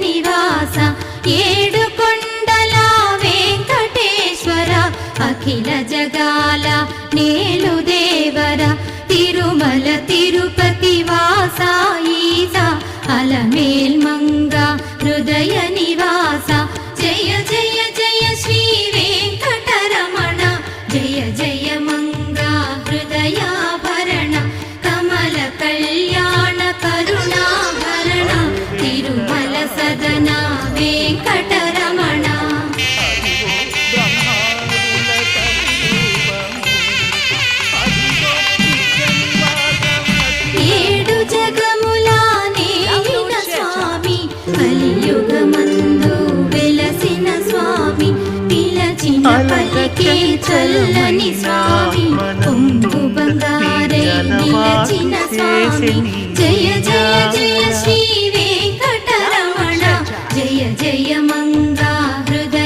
నివాస ఏడు కొండల వెంకటేశ్వర అఖిల జగాల నేలు దేవర తిరుమల తిరుపతి వాస ఈస అలమేల్ మంగ హృదయ నివాస జయ జయ జయ శ్రీ వెంకటరమణ జయ జయ మంగ హృదయాభరణ కమల కళ్యాణ కరుణాభరణ తిరుమల సదన వెంకటరమణ ఏడు జగముల నేలిన స్వామి కలియుగమందు వెలసిన స్వామి పిలచిన పలికే చల్లని స్వామి కొంగు బంగారై నిలచిన స్వామి జయ జయ జయ శ్రీ